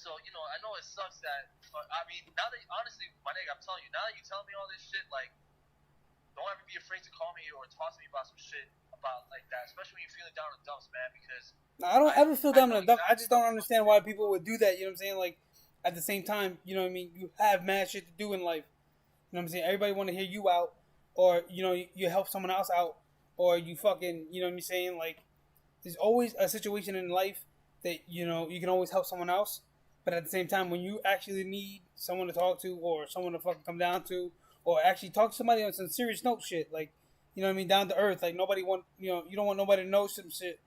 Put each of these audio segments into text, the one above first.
So, I know it sucks that, I mean, now that, honestly, my nigga, I'm telling you, now that you tell me all this shit, like, don't ever be afraid to call me or talk to me about some shit about like that, especially when you're feeling down in the dumps, man, because I don't ever feel down in the dumps. I just don't understand why people would do that, you know what I'm saying? Like, at the same time, you know what I mean, you have mad shit to do in life. You know what I'm saying? Everybody want to hear you out, or, you help someone else out, or you fucking, you know what I'm saying? Like, there's always a situation in life that, you can always help someone else. But at the same time, when you actually need someone to talk to or someone to fucking come down to or actually talk to somebody on some serious note shit, like, you know what I mean, down to earth, like nobody you don't want nobody to know some shit.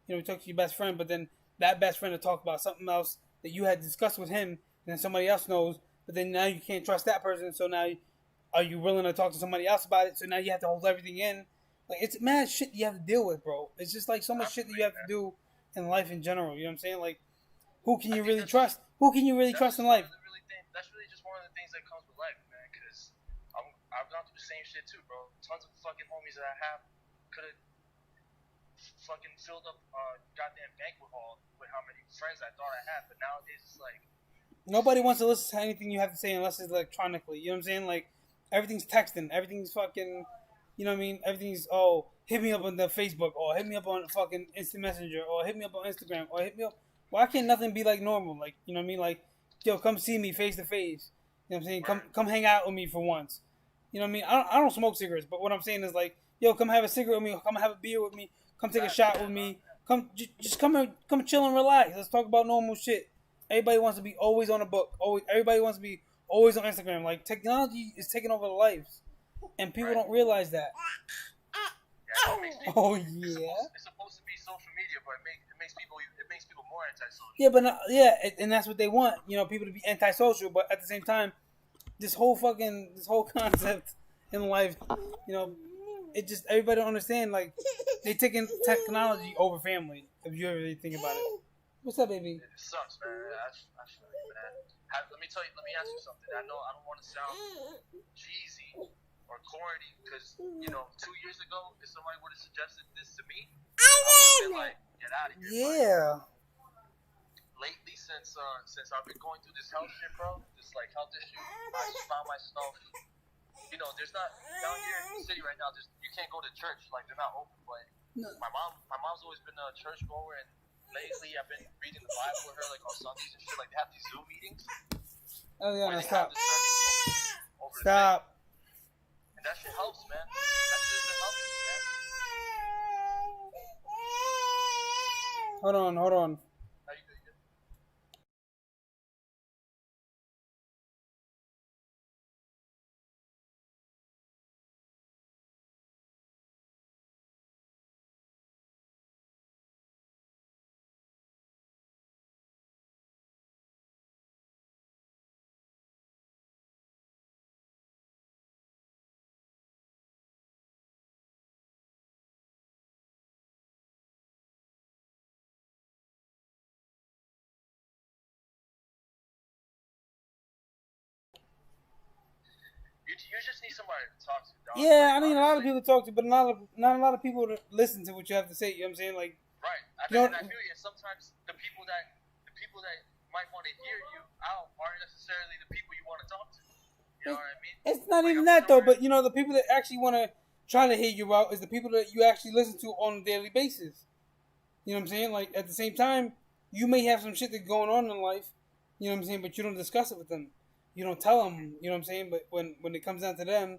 You talk to your best friend, but then that best friend to talk about something else that you had discussed with him, and then somebody else knows, but then now you can't trust that person, so now are you willing to talk to somebody else about it? So now you have to hold everything in. Like, it's mad shit you have to deal with, bro. It's just like so much shit that you have to do in life in general. You know what I'm saying? Like, who can you really trust? Who can you really trust in life? That's really just one of the things that comes with life, man. Because I've gone through the same shit too, bro. Tons of fucking homies that I have could have fucking filled up a goddamn banquet hall with how many friends I thought I had, but nowadays it's like nobody wants to listen to anything you have to say unless it's electronically. You know what I'm saying? Like, everything's texting, everything's fucking. You know what I mean? Everything's, hit me up on the Facebook, or hit me up on fucking Instant Messenger, or hit me up on Instagram, or hit me up. Why can't nothing be like normal? Like, you know what I mean? Like, yo, come see me face to face. You know what I'm saying? Come hang out with me for once. You know what I mean? I don't smoke cigarettes, but what I'm saying is like, yo, come have a cigarette with me, come have a beer with me, come take a shot with me, just come chill and relax. Let's talk about normal shit. Everybody wants to be always on a book. Everybody wants to be always on Instagram. Like, technology is taking over the lives, and people don't realize that. Oh yeah. It's supposed to be social media, but it makes people more antisocial. Yeah, but and that's what they want. People to be antisocial, but at the same time, this whole concept in life, it just everybody don't understand. Like, they taking technology over family. If you ever really think about it. What's up, baby? It sucks, man. I feel like, man. Let me ask you something. I know I don't want to sound cheesy or corny, because 2 years ago, if somebody would have suggested this to me, I would have been like, get out of here. Yeah. But lately, since I've been going through this health shit, bro, this like health issue, I just found myself, there's not down here in the city right now. You can't go to church, like they're not open. But my mom's always been a church goer, and lately I've been reading the Bible with her, like on Sundays and shit. Like, they have these Zoom meetings. Oh yeah, no, stop. Over stop. And that shit helps, man. That shit has been helping me, man. Hold on. How you doing? You just need somebody to talk to, dog. Yeah, I mean, a lot of people talk to, but not a lot of people listen to what you have to say. You know what I'm saying? Like, right. I feel you. Sometimes the people that might want to hear you out aren't necessarily the people you want to talk to. You know what I mean? It's not even that though. But the people that actually want to try to hear you out is the people that you actually listen to on a daily basis. You know what I'm saying? Like, at the same time, you may have some shit that's going on in life. You know what I'm saying? But you don't discuss it with them. You don't tell them. You know what I'm saying? But when it comes down to them,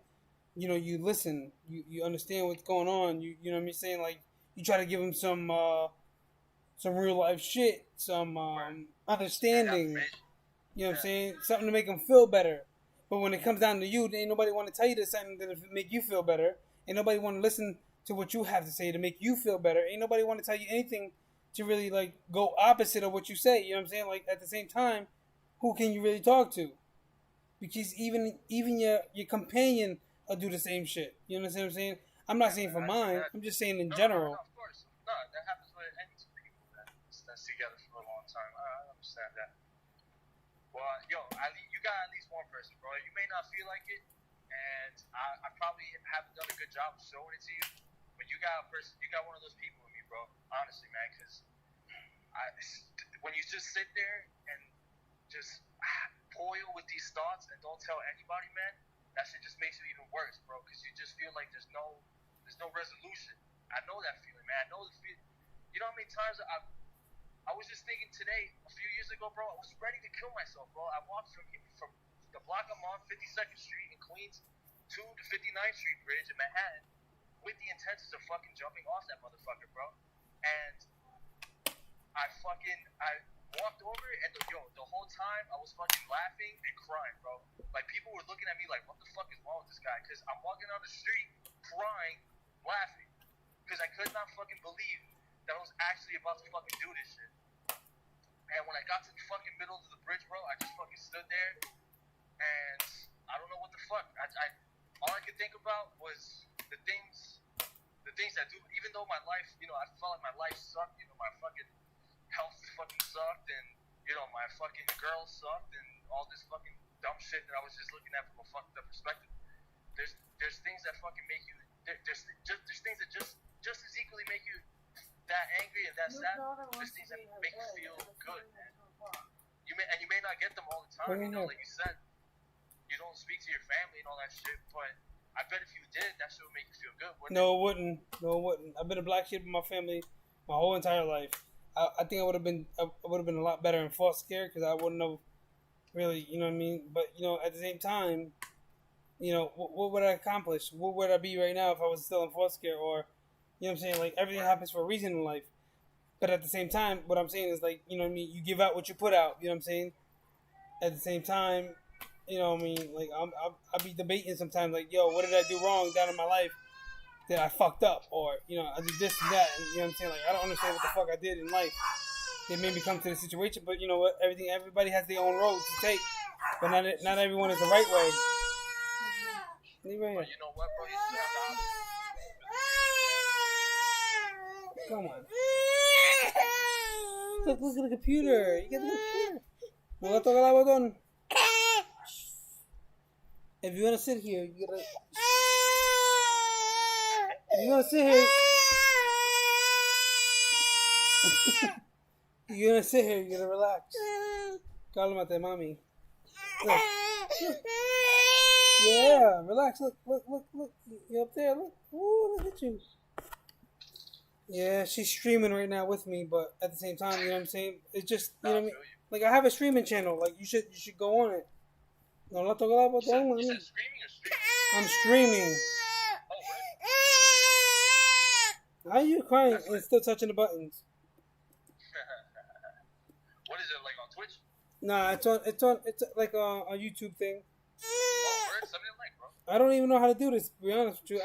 you listen. You understand what's going on. You know what I'm saying? Like, you try to give them some real life shit, some understanding. You know what I'm saying? Something to make them feel better. But when it comes down to you, ain't nobody want to tell you that something that make you feel better. Ain't nobody want to listen to what you have to say to make you feel better. Ain't nobody want to tell you anything to really like go opposite of what you say. You know what I'm saying? Like, at the same time, who can you really talk to? Because even your companion will do the same shit. You understand what I'm saying? I'm not saying for mine. I'm just saying in general. No, of course. No, that happens with any two people that's together for a long time. I understand that. Well, yo, you got at least one person, bro. You may not feel like it, and I probably haven't done a good job of showing it to you, but you got a person. You got one of those people in me, bro. Honestly, man, because when you just sit there and just toil with these thoughts and don't tell anybody, man, that shit just makes it even worse, bro. Because you just feel like there's no resolution. I know that feeling, man. I know the feeling. You know how many times I was just thinking today, a few years ago, bro, I was ready to kill myself, bro. I walked from the block I'm on, 52nd Street in Queens, to the 59th Street Bridge in Manhattan, with the intentions of fucking jumping off that motherfucker, bro. And I walked over, and the whole time I was fucking laughing and crying, bro. Like, people were looking at me like, what the fuck is wrong with this guy? Because I'm walking down the street, crying, laughing. Because I could not fucking believe that I was actually about to fucking do this shit. And when I got to the fucking middle of the bridge, bro, I just fucking stood there, and I don't know what the fuck. All I could think about was the things that do. Even though my life, I felt like my life sucked. My fucking health fucking sucked, and my fucking girl sucked, and all this fucking dumb shit that I was just looking at from a fucked up perspective. There's things that fucking make you. There's things that just as equally make you that angry and that sad. There's things that make you feel good, man. You may not get them all the time. Like you said, you don't speak to your family and all that shit, but I bet if you did, that shit would make you feel good, wouldn't it? No, it wouldn't. I've been a black sheep in my family my whole entire life. I think I would have been a lot better in foster care because I wouldn't have really, you know what I mean? But, at the same time, what would I accomplish? What would I be right now if I was still in foster care? Or, you know what I'm saying? Like, everything happens for a reason in life. But at the same time, what I'm saying is, like, you know what I mean? You give out what you put out, you know what I'm saying? At the same time, you know what I mean? Like, I'll be debating sometimes, like, yo, what did I do wrong down in my life that I fucked up? Or, I did this and that. And, you know what I'm saying? Like, I don't understand what the fuck I did in life. It made me come to the situation. But, you know what? Everybody has their own road to take. But not everyone is the right way. Leave right here. But you know what, bro? You still have the Come on. Look at the computer. You get the computer. No le toca el botón. If you want to sit here, you gotta. If you want to sit here. You're gonna sit here, you gotta relax. Cálmate, mami. Look. Yeah, relax. Look. You're up there. Look. Ooh, look at you. Yeah, she's streaming right now with me, but at the same time, you know what I'm saying? It's just, you know what I mean? Like, I have a streaming channel. Like, you should go on it. No la toca la botón. You said streaming or streaming? I'm streaming. Oh, How are you crying and still touching the buttons? What is it, like on Twitch? Nah, it's like a YouTube thing. Oh, word? Something like, bro. I don't even know how to do this, to be honest with you.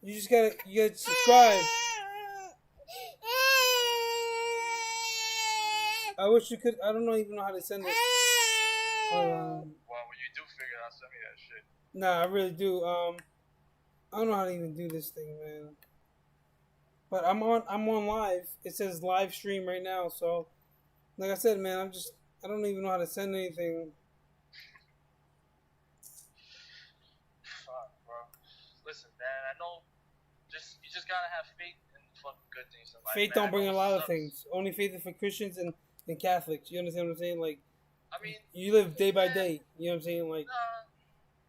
You just gotta subscribe. I wish you could. I don't even know how to send it. Well, when you do figure it out, send me that shit. Nah, I really do. I don't know how to even do this thing, man. But I'm on live. It says live stream right now. So, like I said, man, I don't even know how to send anything. Fuck, bro. Listen, man, I know. You just gotta have faith in fucking good things in life. Faith don't bring a lot of things. Only faith is for Christians and Catholics. You understand what I'm saying? Like, I mean, you live day by day. You know what I'm saying? Like,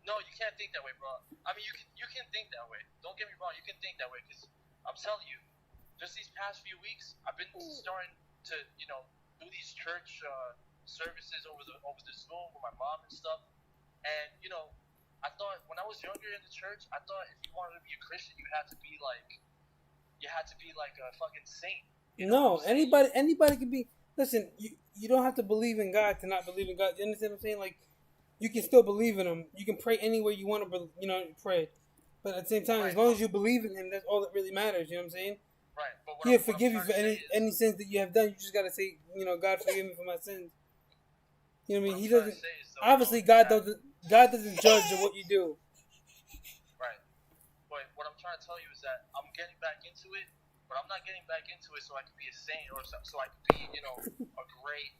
no, you can't think that way, bro. I mean, you can think that way. Don't get me wrong. You can think that way because I'm telling you, just these past few weeks, I've been starting to, do these church services over the Zoom with my mom and stuff. And I thought when I was younger in the church, I thought if you wanted to be a Christian, you had to be like a fucking saint. No, anybody can be. Listen, you don't have to believe in God to not believe in God. You understand what I'm saying? Like, you can still believe in Him. You can pray anywhere you want to, pray. But at the same time, as long as you believe in Him, that's all that really matters. You know what I'm saying? Right. But He'll forgive you for any sins that you have done. You just gotta say, God forgive me for my sins. You know what I mean? He doesn't. Obviously, God doesn't judge what you do. Right. But what I'm trying to tell you is that I'm getting back into it. But I'm not getting back into it so I can be a saint or so I can be, a great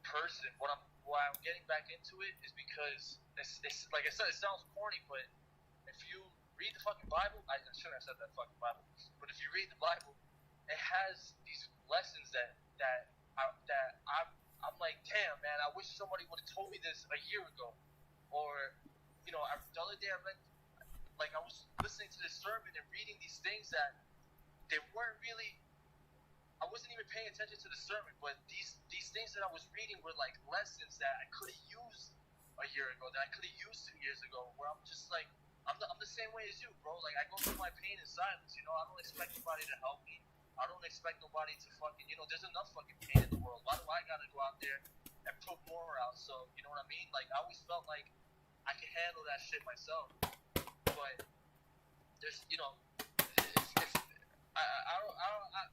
person. Why I'm getting back into it is because it's like I said, it sounds corny, but if you read the fucking Bible, I shouldn't have said that fucking Bible. But if you read the Bible, it has these lessons that I'm I'm like, damn, man, I wish somebody would have told me this a year ago. Or, the other day I read, like, I was listening to this sermon and reading these things that they weren't really, I wasn't even paying attention to the sermon, but these things that I was reading were like lessons that I could have used a year ago, that I could have used 2 years ago, where I'm just like, I'm the same way as you, bro. Like, I go through my pain in silence, I don't expect nobody to help me. I don't expect nobody to fucking, there's enough fucking pain in the world. Why do I gotta go out there and put more out? So, you know what I mean? Like, I always felt like I could handle that shit myself. But there's,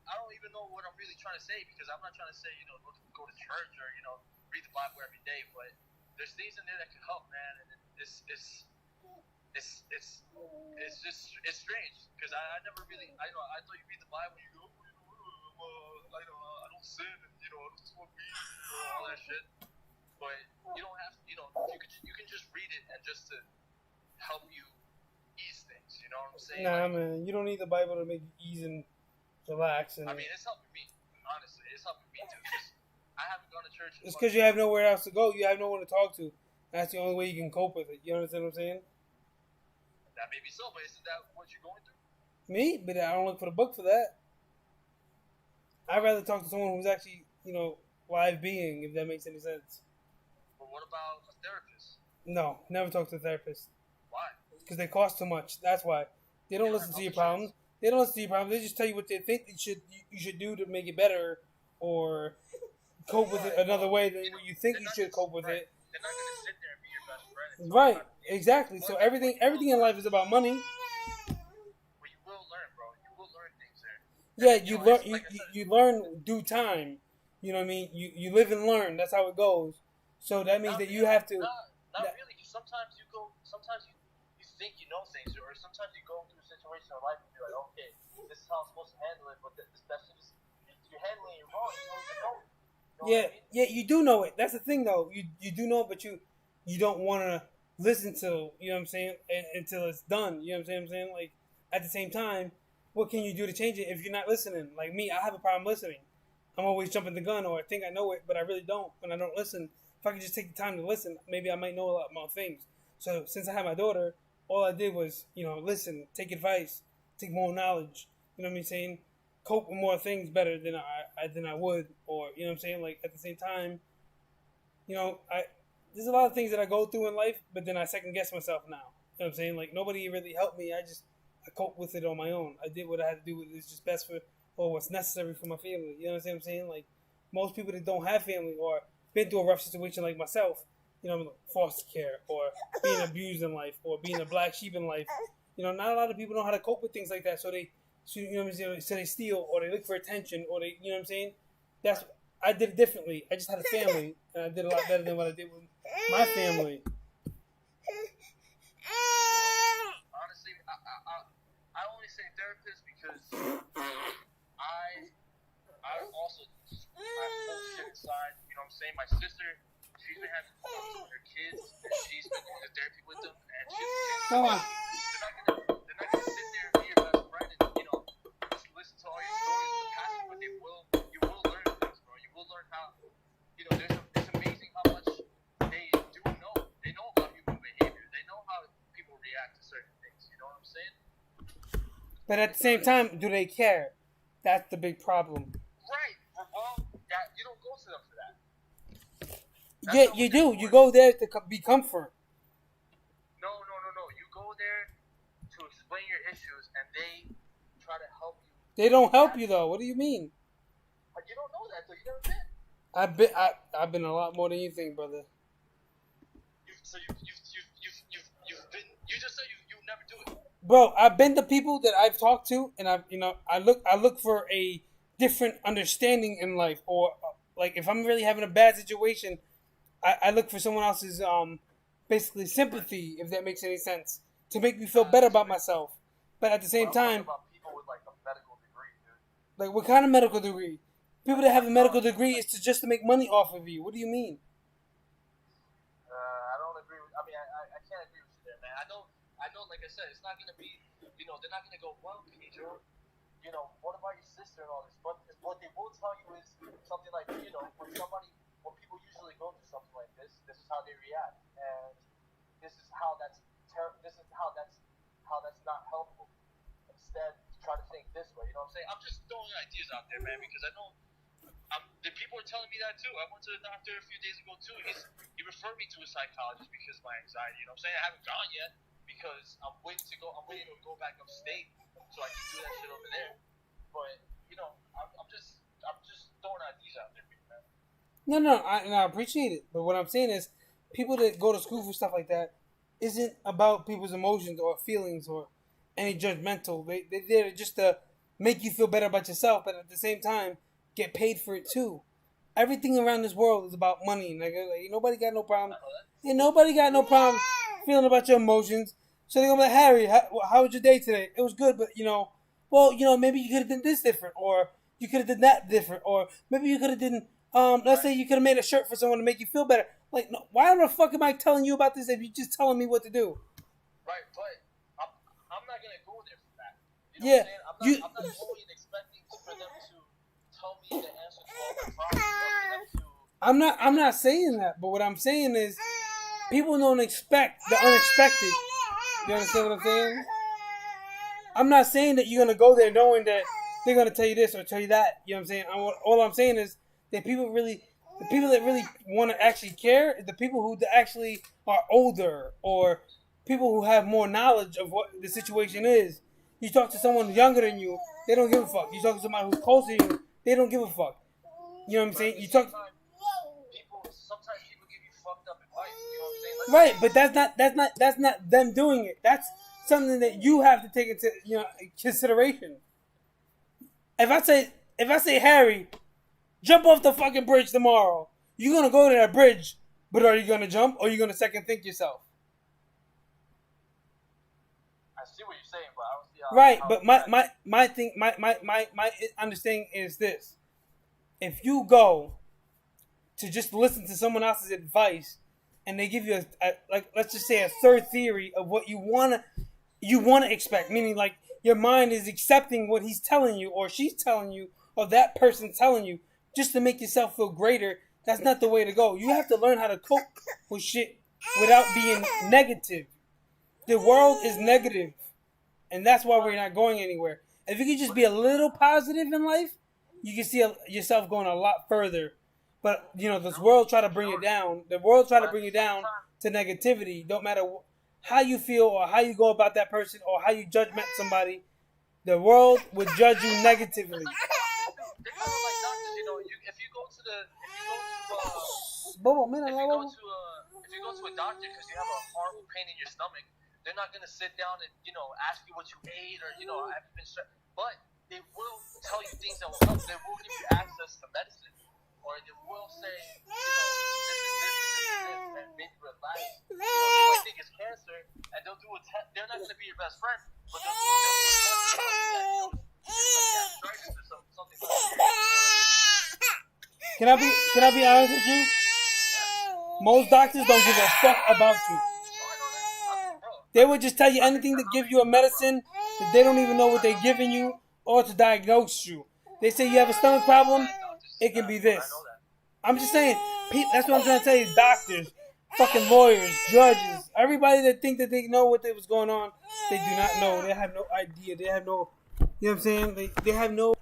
I don't even know what I'm really trying to say, because I'm not trying to say, go to church or, read the Bible every day. But there's things in there that can help, man. And it's strange, because I never really, I thought you read the Bible, you go, I don't sin, and I don't smoke weed, all that shit. But you don't have to, you can just read it and just to help you ease things. You know what I'm saying? Nah, man, you don't need the Bible to make you ease and relax. And I mean, it's helping me. Honestly, it's helping me too. I haven't gone to church. It's because you have nowhere else to go. You have no one to talk to. That's the only way you can cope with it. You understand what I'm saying? That may be so, but isn't that what you're going through? Me? But I don't look for the book for that. I'd rather talk to someone who's actually, live being, if that makes any sense. But what about a therapist? No, never talk to a therapist. Why? Because they cost too much. That's why. They don't listen to your problems. They don't listen to your problems. They just tell you what they think you should do to make it better, or cope with it another way than what you think you should cope with it. They're not going to sit there and be your best friend. Right, exactly. So everything in life is about money. But you will learn, bro. You will learn things there. Yeah, you learn. You learn due time. You know what I mean? You live and learn. That's how it goes. So that means that you have to. Not really. Sometimes you go. Sometimes you think you know things, or sometimes you go through a situation in life and you're like, okay, this is how I'm supposed to handle it, but that shit is, you're handling it wrong. You don't even know it. Yeah, you do know it. That's the thing, though. You do know it, but you don't want to listen to, you know what I'm saying, until it's done. You know what I'm saying? Like, at the same time, what can you do to change it if you're not listening? Like me, I have a problem listening. I'm always jumping the gun, or I think I know it, but I really don't. When I don't listen, if I could just take the time to listen, maybe I might know a lot more things. So since I have my daughter, all I did was, listen, take advice, take more knowledge. You know what I'm saying? Cope with more things better than I would, or you know what I'm saying? Like, at the same time, there's a lot of things that I go through in life, but then I second guess myself now. You know what I'm saying? Like, nobody really helped me. I cope with it on my own. I did what I had to do. It's just best for, or what's necessary for my family. You know what I'm saying? Like, most people that don't have family or been through a rough situation like myself, foster care, or being abused in life, or being a black sheep in life. Not a lot of people know how to cope with things like that. So they steal, or they look for attention, or they, you know what I'm saying? I did it differently. I just had a family, and I did a lot better than what I did with my family. Honestly, I only say therapist because I also bullshit inside. You know what I'm saying? My sister, she's been having problems with her kids, and she's been going to therapy with them, and they're not gonna sit there and be your best friend and just listen to all your stories in the past, but you will learn things, bro. You will learn how it's amazing how much they do know. They know about human behavior. They know how people react to certain things. You know what I'm saying? But at the same time, do they care? That's the big problem. Right. Well, you don't go to them for that. Yeah, you do. You go there to be comfort. No. You go there to explain your issues, and they try to help you. They don't help you, though. What do you mean? You don't know that, though. You never been. I've been a lot more than you think, brother. You've been. You just said you never do it. Bro, I've been to people that I've talked to, and I look for a different understanding in life, or like if I'm really having a bad situation, I look for someone else's basically sympathy, if that makes any sense, to make me feel better about myself. But at the same time, about people with like a medical degree, dude. like what kind of medical degree? People that have a medical degree is just to make money off of you. What do you mean? I don't agree with. I mean, I can't agree with you there, man. I know. Like I said, it's not gonna be. They're not gonna go, well, Pedro. What about your sister and all this? But what they will tell you is something like, when somebody when people usually go through something like this is how they react, and this is how this is how that's not helpful. Instead, try to think this way. You know what I'm saying? I'm just throwing ideas out there, man, because I know the people are telling me that too. I went to the doctor a few days ago too. He referred me to a psychologist because of my anxiety. You know what I'm saying? I haven't gone yet because I'm waiting to go. I'm waiting to go back upstate so I can do that shit over there. But you know, I'm just throwing ideas out there, man. No, I appreciate it. But what I'm saying is, people that go to school for stuff like that isn't about people's emotions or feelings or any judgmental. They're there just to make you feel better about yourself, but at the same time, get paid for it too. Everything around this world is about money, nigga. Like, nobody got no problem. And nobody got no problem feeling about your emotions. So they're gonna be like, Harry, how was your day today? It was good, but maybe you could have done this different, or you could have done that different, or maybe you could have done. Let's say you could have made a shirt for someone to make you feel better. Like, no, why the fuck am I telling you about this if you're just telling me what to do? Right, but I'm not gonna go there for that. You know Yeah, what I'm saying? I'm not going and expecting for them to tell me the answer to all my problems. I'm not saying that, but what I'm saying is people don't expect the unexpected. You understand what I'm saying? I'm not saying that you're gonna go there knowing that they're gonna tell you this or tell you that. You know what I'm saying? All I'm saying is that the people that really want to actually care is the people who actually are older or people who have more knowledge of what the situation is. You talk to someone younger than you, they don't give a fuck. You talk to somebody who's closer to you, they don't give a fuck. You know what I'm saying? You talk. Sometimes people give you fucked up advice. You know what I'm saying? Right, but that's not them doing it. That's something that you have to take into consideration. If I say Harry, jump off the fucking bridge tomorrow, you're gonna go to that bridge, but are you gonna jump or are you gonna second think yourself? I see what you're saying, but I don't see how. Right, but my understanding is this: if you go to just listen to someone else's advice, and they give you like let's just say a third theory of what you wanna expect, meaning like your mind is accepting what he's telling you or she's telling you or that person telling you just to make yourself feel greater. That's not the way to go. You have to learn how to cope with shit without being negative. The world is negative, and that's why we're not going anywhere. If you could just be a little positive in life, you can see yourself going a lot further. But this world try to bring it down. The world try to bring you down to negativity. Don't matter how you feel or how you go about that person or how you judgment somebody. The world would judge you negatively. They're kind of like doctors, if you go to a doctor because you have a horrible pain in your stomach, they're not gonna sit down and ask you what you ate or have you been stressed, but they will tell you things that will help. They will give you access to medicine, or they will say, this, and make you relax. They might think it's cancer, and they'll do a test. They're not gonna be your best friend, but they'll do a test. Something like Can I be honest with you? Most doctors don't give a fuck about you. They would just tell you anything to give you a medicine that they don't even know what they're giving you or to diagnose you. They say you have a stomach problem, it can be this. I'm just saying, that's what I'm trying to tell you. Doctors, fucking lawyers, judges, everybody that think that they know what was going on, they do not know. They have no idea. They have no, you know what I'm saying? They have no.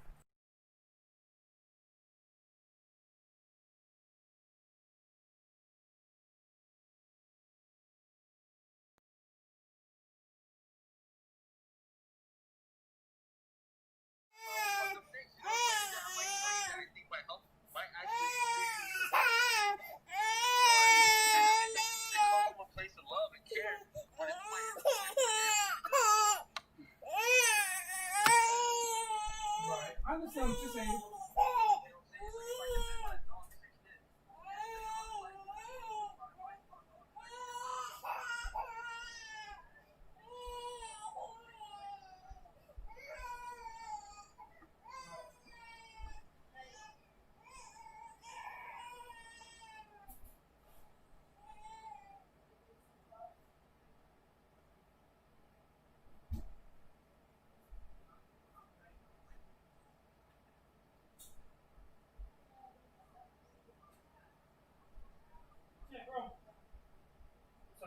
I understand what you're saying.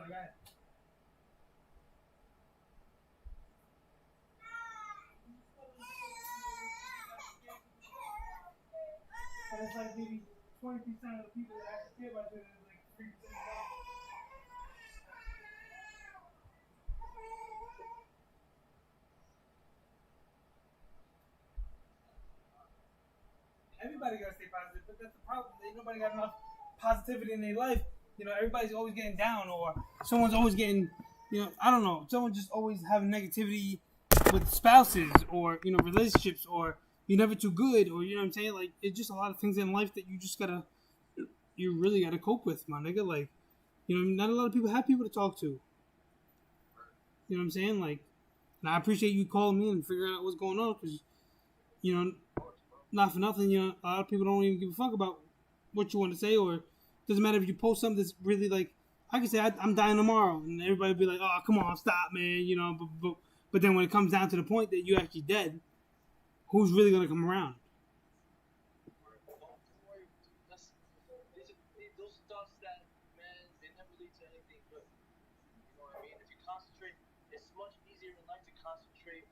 go ahead. But it's like maybe 20% of the people that actually care about it is like 3% of them. Everybody gotta stay positive, but that's the problem. Ain't nobody got enough positivity in their life. You know, everybody's always getting down, or someone's always getting, you know, I don't know, someone just always having negativity with spouses, or, you know, relationships, or you're never too good, or, you know what I'm saying? Like, it's just a lot of things in life that you just gotta, you really gotta cope with, my nigga. Like, you know, not a lot of people have people to talk to. You know what I'm saying? Like, and I appreciate you calling me and figuring out what's going on, because, you know, not for nothing, you know, a lot of people don't even give a fuck about what you want to say, or it doesn't matter if you post something that's really like, I can say I'm dying tomorrow, and everybody be like, oh, come on, stop, man, you know, but then when it comes down to the point that you're actually dead, who's really going to come around? Those thoughts that, man, they never lead to anything good. You know what I mean? If you concentrate, it's much easier in life to concentrate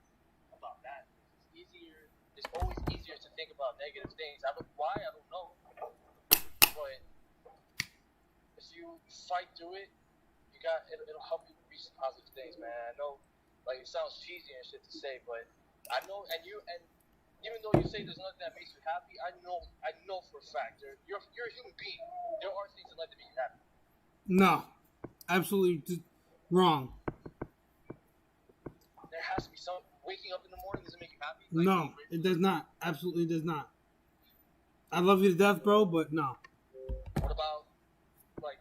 about that. It's always easier to think about negative things. Why? I don't know. But if you fight through it, it'll help you reach positive things, man. I know, like, it sounds cheesy and shit to say, but I know, and even though you say there's nothing that makes you happy, I know for a fact you're a human being. There are things in life that make you happy. No, absolutely wrong. There has to be some. Waking up in the morning doesn't make you happy. Like, no, it does not. Absolutely does not. I love you to death, bro, but no. What about, like,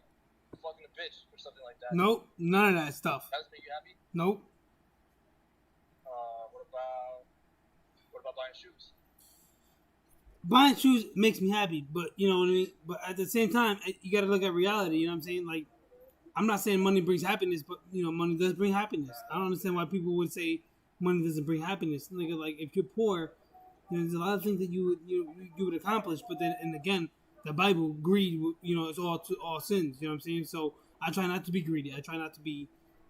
fucking a bitch or something like that? Nope, none of that stuff. That doesn't make you happy? Nope. What about buying shoes? Buying shoes makes me happy, but you know what I mean? But at the same time, you gotta look at reality, you know what I'm saying? Like, I'm not saying money brings happiness, but, you know, money does bring happiness. I don't understand why people would say money doesn't bring happiness. Nigga, like, if you're poor, you know, there's a lot of things that you would accomplish, but then, and again, the Bible, greed, you know, it's all sins, you know what I'm saying? So I try not to be greedy. I try not to be,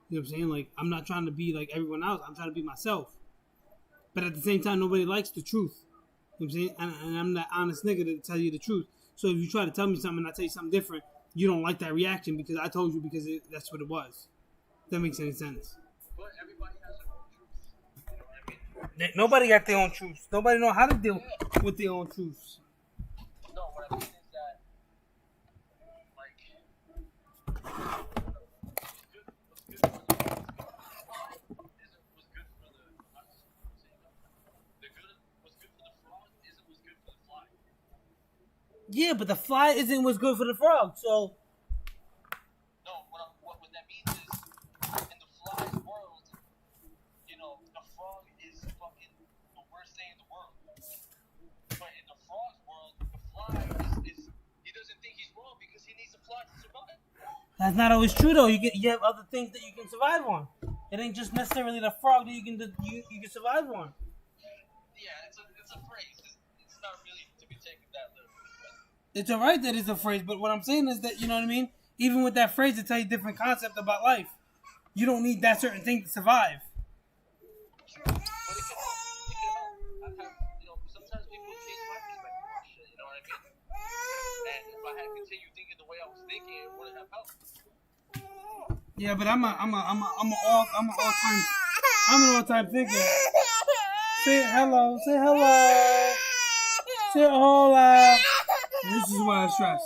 you know what I'm saying? Like, I'm not trying to be like everyone else. I'm trying to be myself. But at the same time, nobody likes the truth. You know what I'm saying? And I'm that honest nigga to tell you the truth. So if you try to tell me something and I tell you something different, you don't like that reaction because I told you because that's what it was. If that makes any sense. But everybody has their own truths. You know what I mean? Nobody got their own truths. Nobody know how to deal with their own truths. No, what I mean is that, like, Yeah, but the fly isn't what's good for the frog, so... No, what that means is, in the fly's world, you know, the frog is fucking the worst thing in the world. But in the frog's world, the fly is he doesn't think he's wrong because he needs a fly to survive. That's not always true, though. You have other things that you can survive on. It ain't just necessarily the frog that you can survive on. Yeah, it's a phrase. It's not really to be taken that literally. It's alright that it's a phrase, but what I'm saying is that, you know what I mean? Even with that phrase, it tells you a different concept about life. You don't need that certain thing to survive. True, but it can help. You know, sometimes people change my perspective on shit, you know what I mean? And if I had continued thinking the way I was thinking, it wouldn't have helped. Yeah, but I'm an all-time thinker. Say hello. Say hola. This is why I stress.